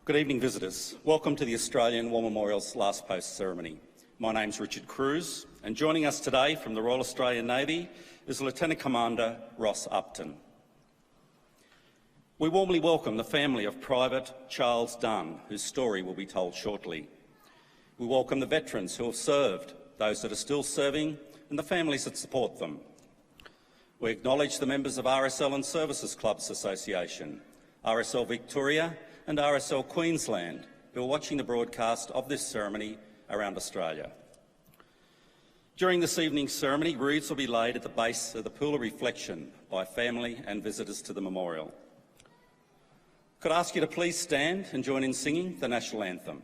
Good evening, visitors. Welcome to the Australian War Memorial's Last Post ceremony. My name's Richard Cruz, and joining us today from the Royal Australian Navy is Lieutenant Commander Ross Upton. We warmly welcome the family of Private Charles Dunn, whose story will be told shortly. We welcome the veterans who have served, those that are still serving, and the families that support them. We acknowledge the members of RSL and Services Clubs Association, RSL Victoria and RSL Queensland, who are watching the broadcast of this ceremony around Australia. During this evening's ceremony, wreaths will be laid at the base of the Pool of Reflection by family and visitors to the memorial. Could I ask you to please stand and join in singing the National Anthem?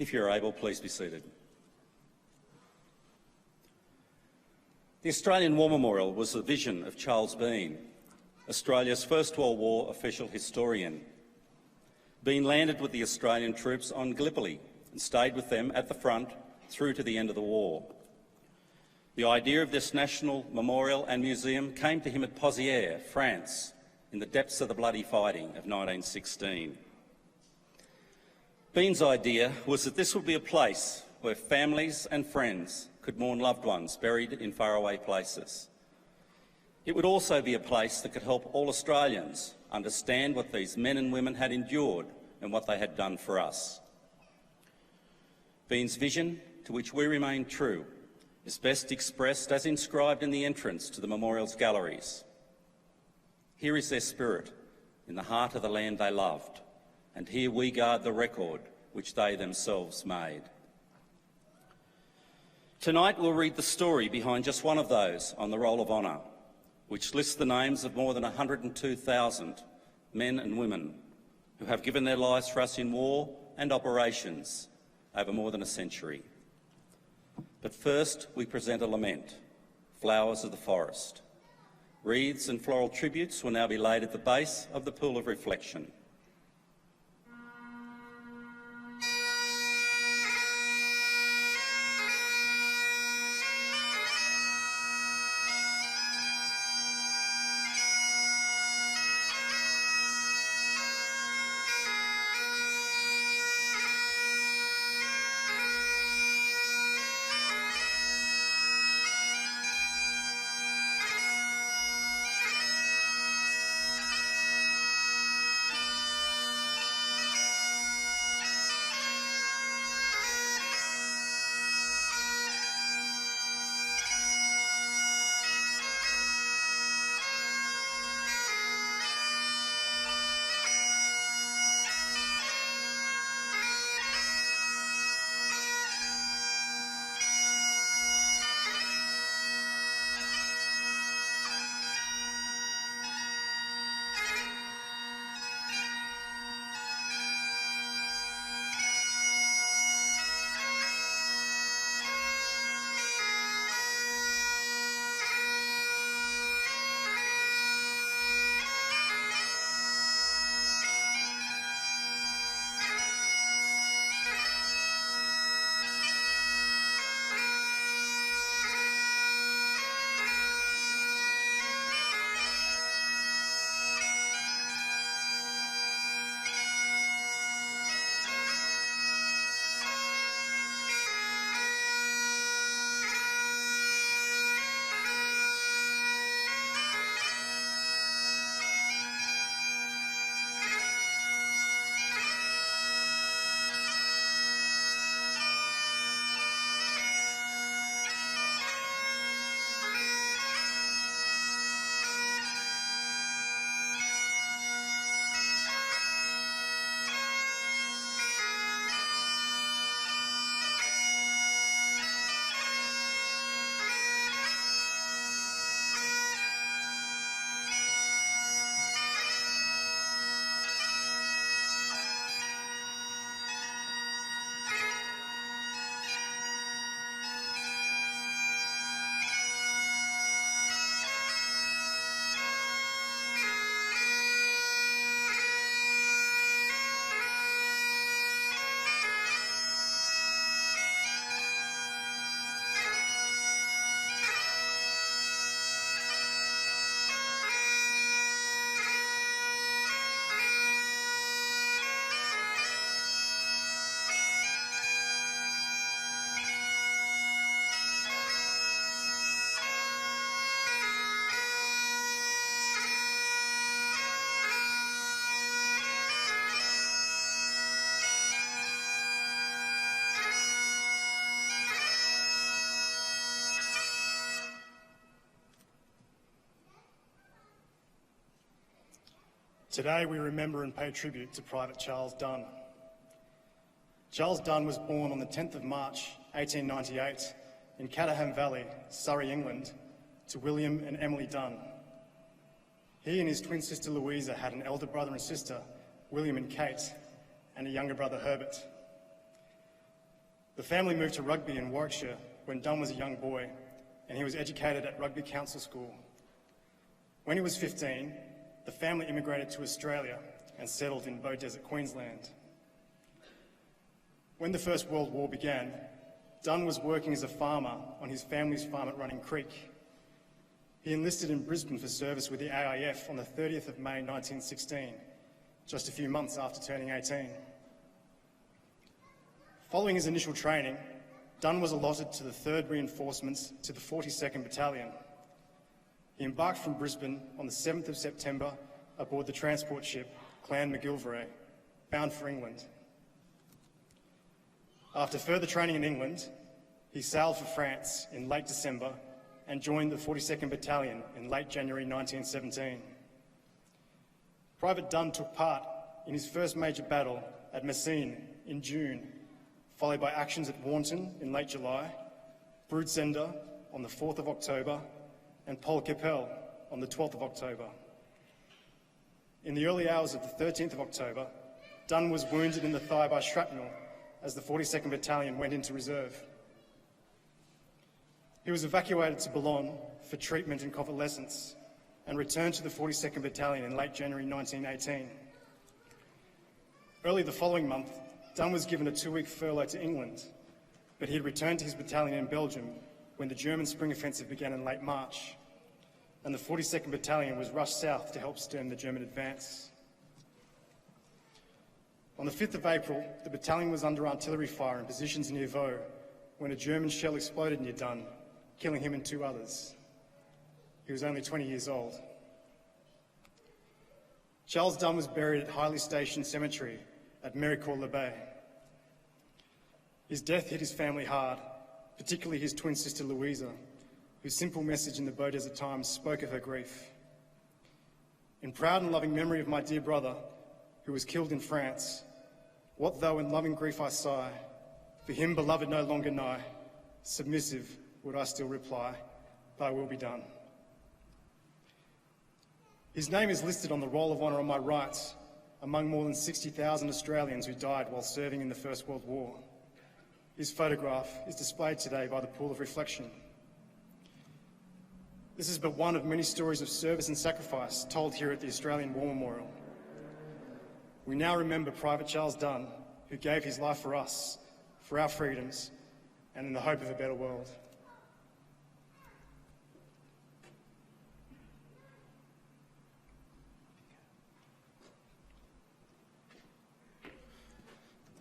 If you're able, please be seated. The Australian War Memorial was the vision of Charles Bean, Australia's First World War official historian. Bean landed with the Australian troops on Gallipoli and stayed with them at the front through to the end of the war. The idea of this national memorial and museum came to him at Pozières, France, in the depths of the bloody fighting of 1916. Bean's idea was that this would be a place where families and friends could mourn loved ones buried in faraway places. It would also be a place that could help all Australians understand what these men and women had endured and what they had done for us. Bean's vision, to which we remain true, is best expressed as inscribed in the entrance to the memorial's galleries. Here is their spirit, in the heart of the land they loved, and here we guard the record which they themselves made. Tonight we'll read the story behind just one of those on the Roll of Honour, which lists the names of more than 102,000 men and women who have given their lives for us in war and operations over more than a century. But first we present a lament, Flowers of the Forest. Wreaths and floral tributes will now be laid at the base of the Pool of Reflection. Today we remember and pay tribute to Private Charles Dunn. Charles Dunn was born on the 10th of March 1898 in Caterham Valley, Surrey, England, to William and Emily Dunn. He and his twin sister Louisa had an elder brother and sister, William and Kate, and a younger brother, Herbert. The family moved to Rugby in Warwickshire when Dunn was a young boy, and he was educated at Rugby Council School. When he was 15, the family immigrated to Australia and settled in Beaudesert, Queensland. When the First World War began, Dunn was working as a farmer on his family's farm at Running Creek. He enlisted in Brisbane for service with the AIF on the 30th of May 1916, just a few months after turning 18. Following his initial training, Dunn was allotted to the 3rd Reinforcements to the 42nd Battalion. He embarked from Brisbane on the 7th of September aboard the transport ship Clan MacGillivray, bound for England. After further training in England, he sailed for France in late December and joined the 42nd Battalion in late January 1917. Private Dunn took part in his first major battle at Messines in June, followed by actions at Warrenton in late July, Broodseinde on the 4th of October, and Poelcapelle on the 12th of October. In the early hours of the 13th of October, Dunn was wounded in the thigh by shrapnel as the 42nd Battalion went into reserve. He was evacuated to Boulogne for treatment and convalescence and returned to the 42nd Battalion in late January 1918. Early the following month, Dunn was given a 2-week furlough to England, but he had returned to his battalion in Belgium when the German spring offensive began in late March, and the 42nd Battalion was rushed south to help stem the German advance. On the 5th of April, the battalion was under artillery fire in positions near Vaux when a German shell exploded near Dunn, killing him and 2 others. He was only 20 years old. Charles Dunn was buried at Highley Station Cemetery at Méricourt-le-Bay. His death hit his family hard, particularly his twin sister Louisa, whose simple message in the Beaudesert Times spoke of her grief. In proud and loving memory of my dear brother, who was killed in France, what though in loving grief I sigh, for him beloved no longer nigh, submissive would I still reply, thy will be done. His name is listed on the Roll of Honour on my right, among more than 60,000 Australians who died while serving in the First World War. His photograph is displayed today by the Pool of Reflection. This is but one of many stories of service and sacrifice told here at the Australian War Memorial. We now remember Private Charles Dunn, who gave his life for us, for our freedoms, and in the hope of a better world.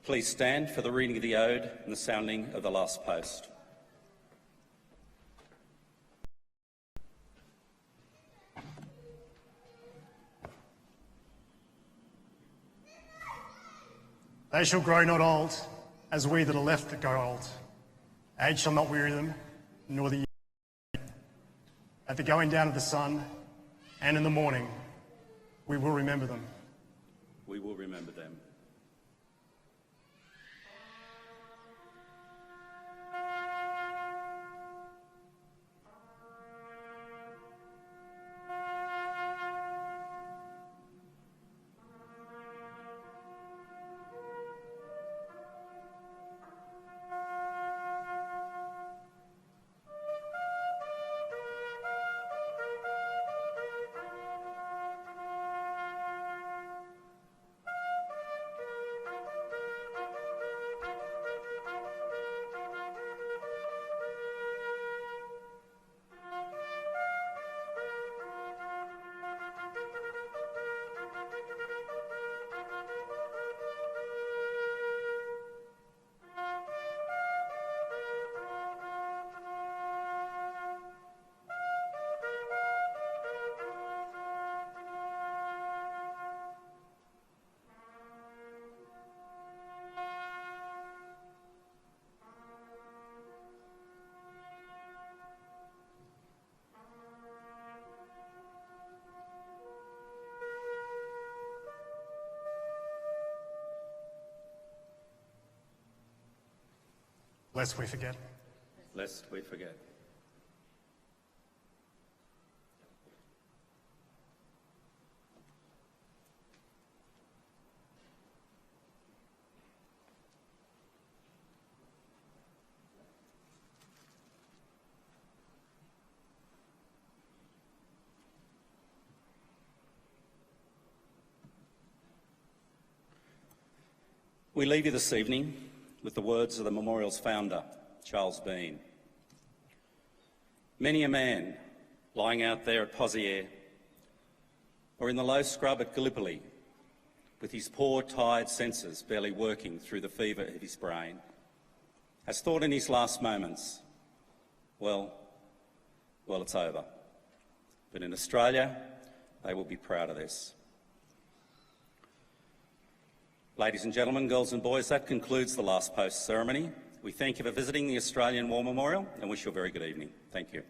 Please stand for the reading of the Ode and the sounding of the last post. They shall grow not old, as we that are left that grow old. Age shall not weary them, nor the year. At the going down of the sun, and in the morning, we will remember them. We will remember them. lest we forget. Lest we forget. We leave you this evening with the words of the memorial's founder, Charles Bean. Many a man lying out there at Pozières or in the low scrub at Gallipoli with his poor, tired senses barely working through the fever of his brain has thought in his last moments, well, it's over. But in Australia, they will be proud of this. Ladies and gentlemen, girls and boys, that concludes the last post ceremony. We thank you for visiting the Australian War Memorial and wish you a very good evening. Thank you.